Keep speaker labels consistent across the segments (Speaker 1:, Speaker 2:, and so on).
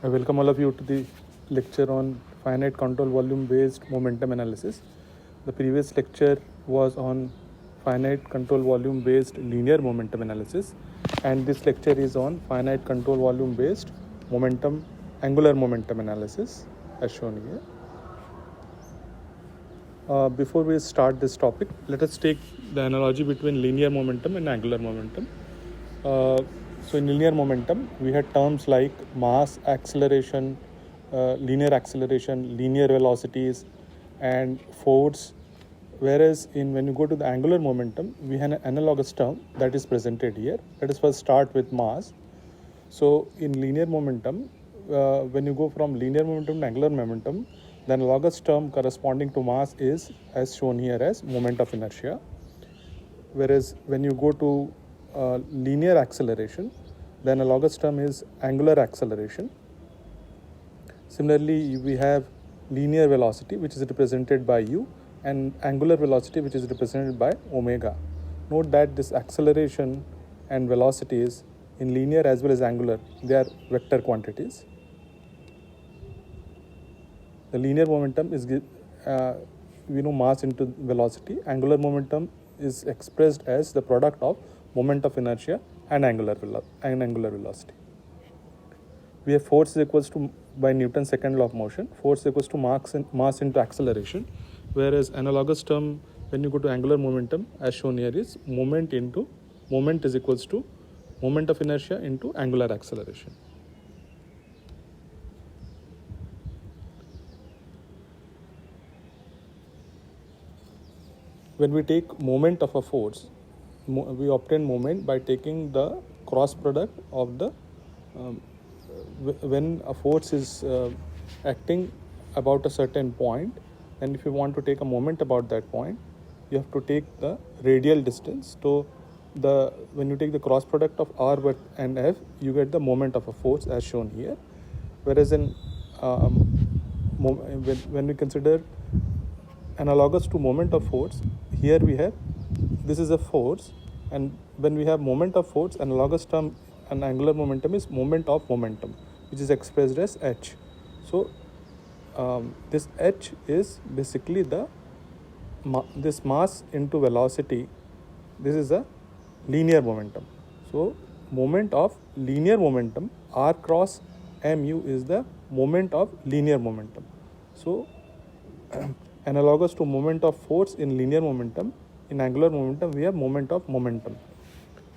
Speaker 1: I welcome all of you to the lecture on finite control volume based momentum analysis. The previous lecture was on finite control volume based linear momentum analysis, and this lecture is on finite control volume based angular momentum analysis as shown here. Before we start this topic, let us take the analogy between linear momentum and angular momentum. So in linear momentum, we had terms like mass, acceleration, linear velocities, and force. Whereas when you go to the angular momentum, we have an analogous term that is presented here. Let us first start with mass. So in linear momentum, when you go from linear momentum to angular momentum, the analogous term corresponding to mass is as shown here as moment of inertia. Whereas when you go to linear acceleration, the analogous term is angular acceleration. Similarly, we have linear velocity, which is represented by u, and angular velocity, which is represented by omega. Note that this acceleration and velocities in linear as well as angular, they are vector quantities. The linear momentum is mass into velocity. Angular momentum is expressed as the product of moment of inertia and angular velocity. We have force is equals to, by Newton's second law of motion, force is equals to mass into acceleration, whereas analogous term when you go to angular momentum as shown here is moment is equals to moment of inertia into angular acceleration. When we take moment of a force, we obtain moment by taking the cross product of the when a force is acting about a certain point, and if you want to take a moment about that point, you have to take the radial distance. So when you take the cross product of r and f, you get the moment of a force as shown here. Whereas when we consider analogous to moment of force, here we have this is a force, and when we have moment of force, analogous term and angular momentum is moment of momentum, which is expressed as h. So this h is basically this mass into velocity. This is a linear momentum. So moment of linear momentum, r cross mu, is the moment of linear momentum. So analogous to moment of force in linear momentum, in angular momentum we have moment of momentum.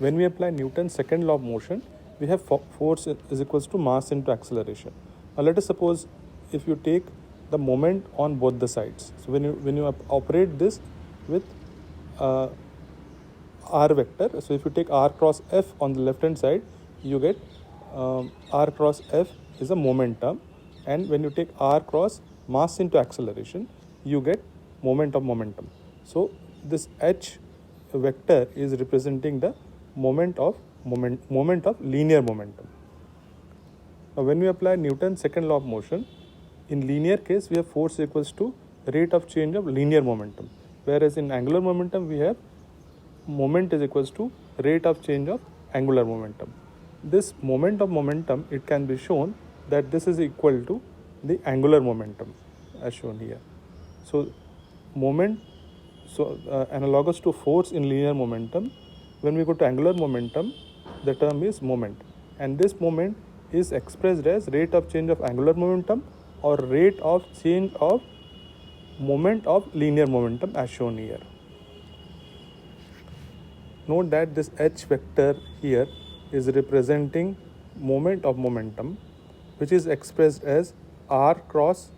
Speaker 1: When we apply Newton's second law of motion, we have force is equals to mass into acceleration. Now let us suppose if you take the moment on both the sides. So when you operate this with r vector, so if you take r cross f on the left hand side, you get r cross f is a momentum, and when you take r cross mass into acceleration, you get moment of momentum. So this h vector is representing the moment of linear momentum. Now when we apply Newton's second law of motion, in linear case we have force equals to rate of change of linear momentum, whereas in angular momentum we have moment is equals to rate of change of angular momentum. This moment of momentum, it can be shown that this is equal to the angular momentum as shown here. So analogous to force in linear momentum, when we go to angular momentum, the term is moment, and this moment is expressed as rate of change of angular momentum or rate of change of moment of linear momentum as shown here. Note that this h vector here is representing moment of momentum, which is expressed as r cross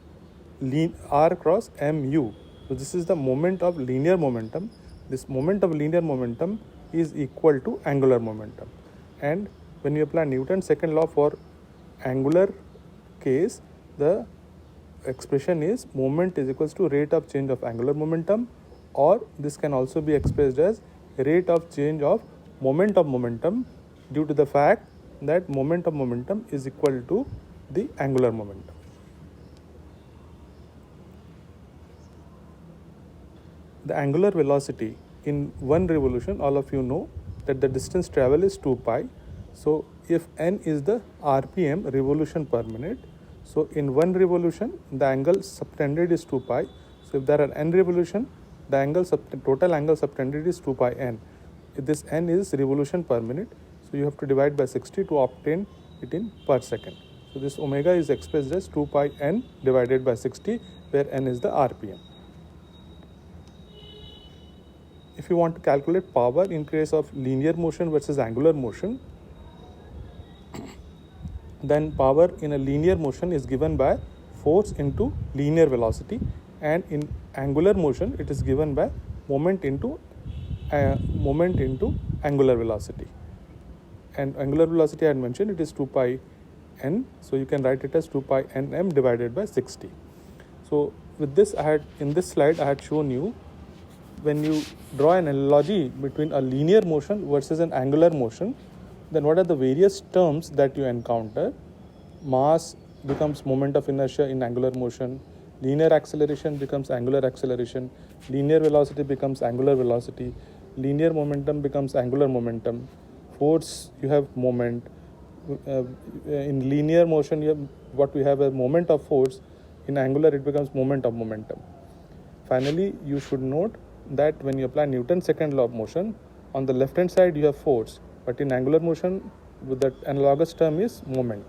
Speaker 1: mu. So this is the moment of linear momentum. This moment of linear momentum is equal to angular momentum, and when you apply Newton's second law for angular case, the expression is moment is equals to rate of change of angular momentum, or this can also be expressed as rate of change of moment of momentum, due to the fact that moment of momentum is equal to the angular momentum. The angular velocity in one revolution, all of you know that the distance traveled is 2 pi. So if n is the RPM, revolution per minute, so in one revolution the angle subtended is 2 pi. So if there are n revolution, the total angle subtended is 2 pi n. If this n is revolution per minute, so you have to divide by 60 to obtain it in per second. So this omega is expressed as 2 pi n divided by 60, where n is the RPM. If you want to calculate power in case of linear motion versus angular motion, then power in a linear motion is given by force into linear velocity, and in angular motion it is given by moment into angular velocity. And angular velocity I had mentioned, it is 2 pi n, so you can write it as 2 pi nm divided by 60. So with this, in this slide I had shown you, when you draw an analogy between a linear motion versus an angular motion, then what are the various terms that you encounter? Mass becomes moment of inertia in angular motion, linear acceleration becomes angular acceleration, linear velocity becomes angular velocity, linear momentum becomes angular momentum, force you have moment. In linear motion you have what we have a moment of force, in angular it becomes moment of momentum. Finally, you should note that when you apply Newton's second law of motion, on the left hand side you have force, but in angular motion with that analogous term is moment.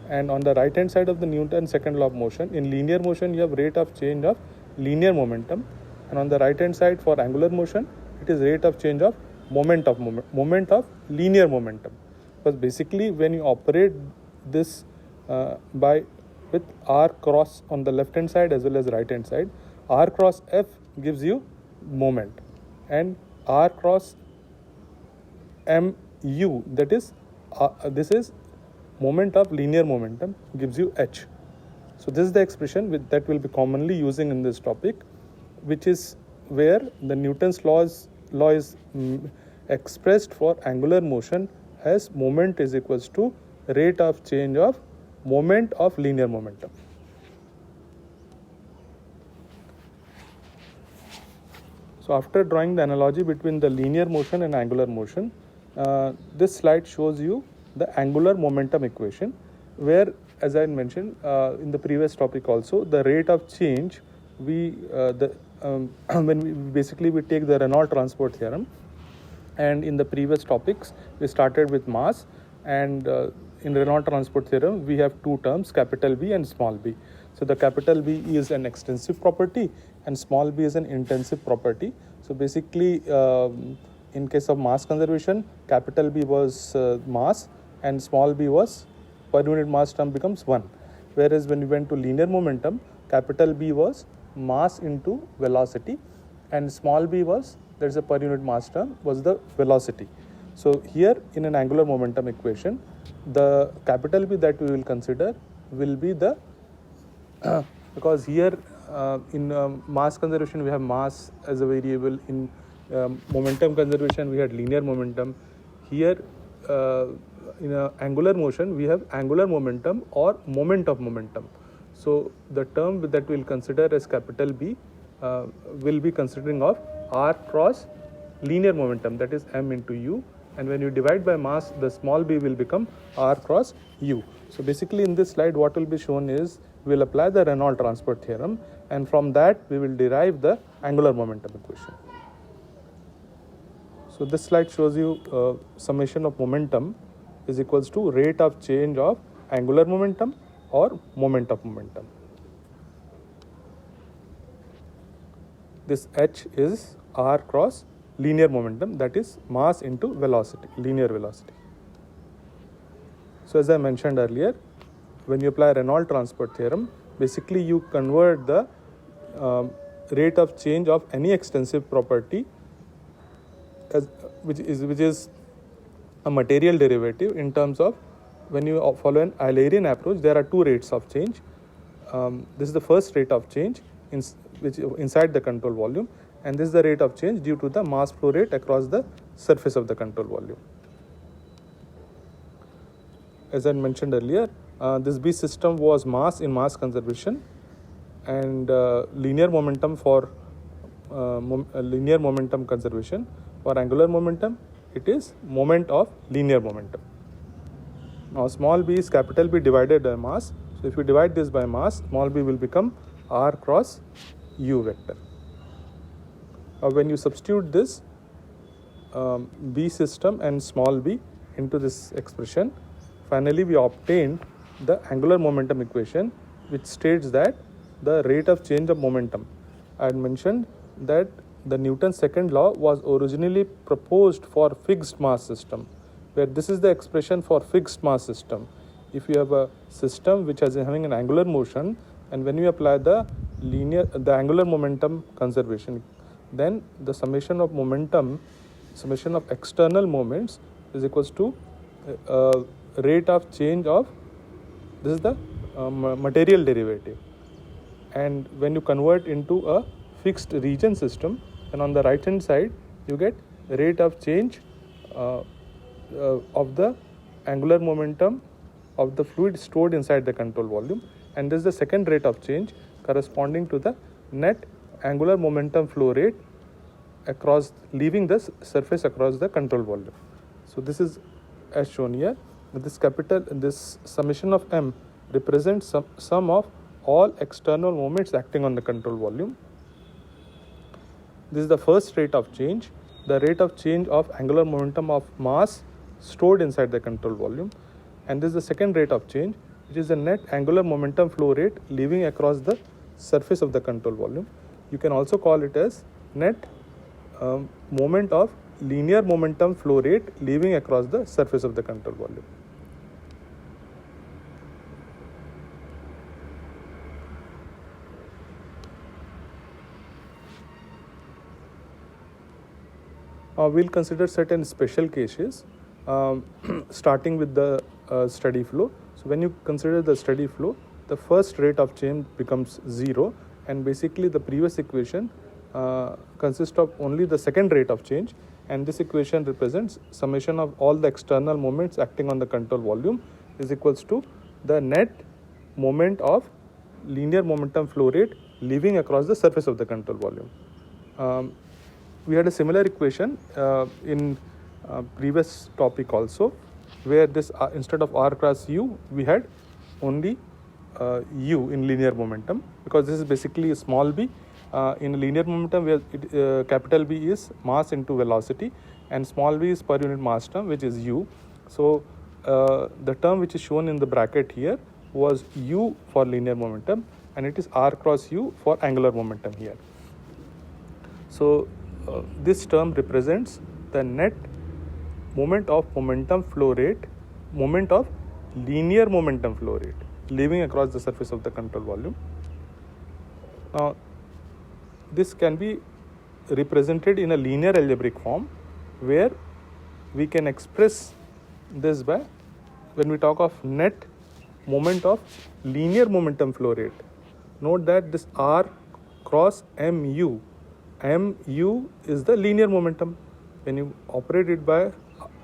Speaker 1: And on the right hand side of the Newton's second law of motion, in linear motion you have rate of change of linear momentum, and on the right hand side for angular motion it is rate of change of moment of linear momentum. Because basically when you operate this with r cross on the left hand side as well as right hand side, r cross f gives you moment, and r cross mu, that is this is moment of linear momentum, gives you h. So this is the expression that we'll be commonly using in this topic, which is where the Newton's law is expressed for angular motion as moment is equals to rate of change of moment of linear momentum. So after drawing the analogy between the linear motion and angular motion, this slide shows you the angular momentum equation, where, as I mentioned in the previous topic also, the rate of change when we take the Reynolds transport theorem, and in the previous topics we started with mass, and in Reynolds transport theorem we have two terms, capital B and small b. So the capital B is an extensive property and small b is an intensive property. So basically in case of mass conservation, capital B was mass and small b was per unit mass term becomes 1. Whereas when we went to linear momentum, capital B was mass into velocity and small b was, that's a per unit mass term, was the velocity. So here in an angular momentum equation, the capital B that we will consider will be the because here in mass conservation we have mass as a variable, in momentum conservation we had linear momentum. Here in angular motion we have angular momentum or moment of momentum. So the term that we will consider as capital B will be considering of r cross linear momentum, that is m into u, and when you divide by mass, the small b will become r cross u. So basically in this slide what will be shown is we will apply the Reynolds transport theorem, and from that we will derive the angular momentum equation. So this slide shows you summation of momentum is equals to rate of change of angular momentum or moment of momentum. This h is r cross linear momentum, that is mass into velocity, linear velocity. So as I mentioned earlier, when you apply Reynolds transport theorem, basically you convert the rate of change of any extensive property which is a material derivative in terms of, when you follow an Eulerian approach, there are two rates of change. This is the first rate of change which inside the control volume, and this is the rate of change due to the mass flow rate across the surface of the control volume. As I mentioned earlier, this B system was mass in mass conservation, and linear momentum for linear momentum conservation. For angular momentum, it is moment of linear momentum. Now small b is capital B divided by mass. So if you divide this by mass, small b will become r cross u vector. Now when you substitute this B system and small b into this expression, finally we obtained the angular momentum equation, which states that the rate of change of momentum. I had mentioned that the Newton's second law was originally proposed for fixed mass system, where this is the expression for fixed mass system. If you have a system which is having an angular motion, and when you apply the angular momentum conservation, then the summation of external moments is equals to rate of change of, this is the material derivative. And when you convert into a fixed region system, and on the right hand side you get rate of change of the angular momentum of the fluid stored inside the control volume, and this is the second rate of change corresponding to the net angular momentum flow rate across, leaving the surface across the control volume. So this is as shown here. This summation of m represents sum of all external moments acting on the control volume. This is the first rate of change, the rate of change of angular momentum of mass stored inside the control volume, and this is the second rate of change, which is the net angular momentum flow rate leaving across the surface of the control volume. You can also call it as net moment of linear momentum flow rate leaving across the surface of the control volume. We'll consider certain special cases, starting with the steady flow. So when you consider the steady flow, the first rate of change becomes 0, and basically the previous equation consists of only the second rate of change, and this equation represents summation of all the external moments acting on the control volume is equals to the net moment of linear momentum flow rate leaving across the surface of the control volume. We had a similar equation in previous topic also, where this instead of r cross u, we had only u in linear momentum, because this is basically a small b. In linear momentum, where capital B is mass into velocity, and small b is per unit mass term, which is u. So the term which is shown in the bracket here was u for linear momentum, and it is r cross u for angular momentum here. So this term represents the net moment of momentum flow rate, moment of linear momentum flow rate leaving across the surface of the control volume. Now this can be represented in a linear algebraic form, where we can express this by, when we talk of net moment of linear momentum flow rate, note that this r cross mu is the linear momentum. When you operate it by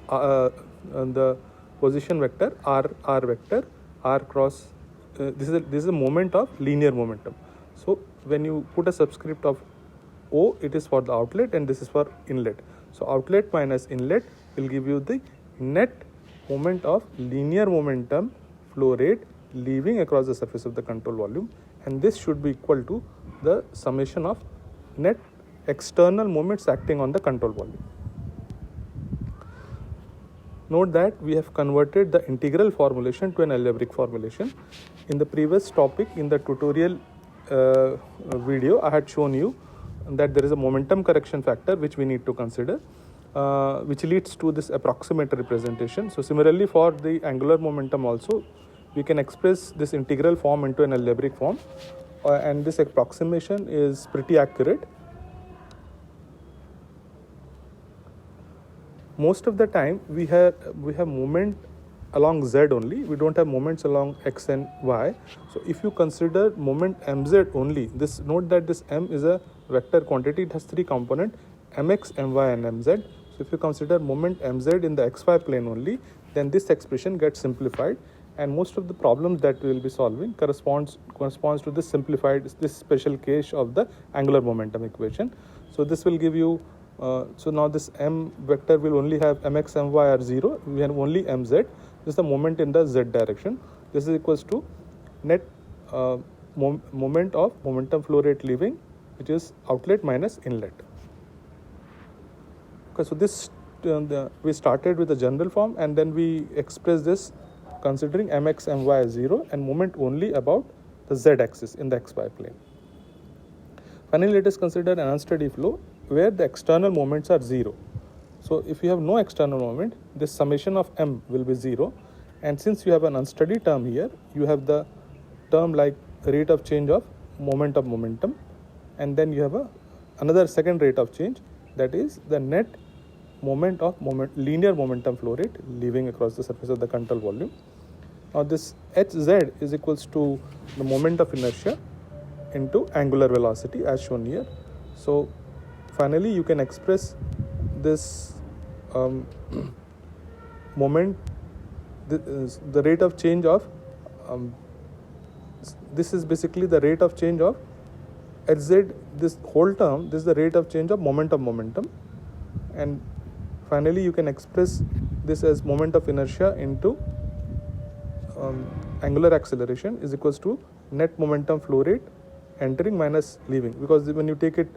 Speaker 1: the position vector r vector, r cross, this is a moment of linear momentum. So when you put a subscript of O, it is for the outlet and this is for inlet. So outlet minus inlet will give you the net moment of linear momentum flow rate leaving across the surface of the control volume, and this should be equal to the summation of net external moments acting on the control volume. Note that we have converted the integral formulation to an algebraic formulation. In the previous topic, in the tutorial video, I had shown you that there is a momentum correction factor which we need to consider, which leads to this approximate representation. So similarly, for the angular momentum also, we can express this integral form into an algebraic form, and this approximation is pretty accurate. Most of the time we have moment along z only, we don't have moments along x and y. So if you consider moment mz only, this, note that this m is a vector quantity, it has three components, mx, my and mz. So if you consider moment mz in the xy plane only, then this expression gets simplified, and most of the problems that we will be solving corresponds to this simplified, this special case of the angular momentum equation. So this will give you so now this m vector will only have mx, my are 0, we have only mz. This is the moment in the z direction. This is equals to net moment of momentum flow rate leaving, which is outlet minus inlet. Okay, so this we started with the general form, and then we express this considering mx, my as 0 and moment only about the z axis in the xy plane. Finally, let us consider an unsteady flow where the external moments are 0. So if you have no external moment, this summation of m will be 0, and since you have an unsteady term here, you have the term like rate of change of moment of momentum, and then you have another second rate of change, that is the net moment of linear momentum flow rate leaving across the surface of the control volume. Now this hz is equals to the moment of inertia into angular velocity as shown here. So finally you can express this moment, the rate of change of this is basically the rate of change of hz, this whole term, this is the rate of change of moment of momentum, and finally you can express this as moment of inertia into angular acceleration is equals to net momentum flow rate entering minus leaving, because when you take it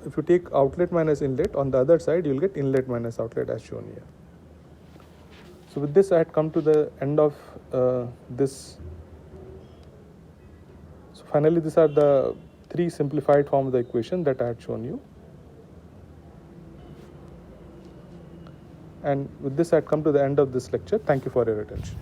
Speaker 1: if you take outlet minus inlet, on the other side you will get inlet minus outlet as shown here. So with this I had come to the end of this. So finally these are the 3 simplified form of the equation that I had shown you. And with this I had come to the end of this lecture. Thank you for your attention.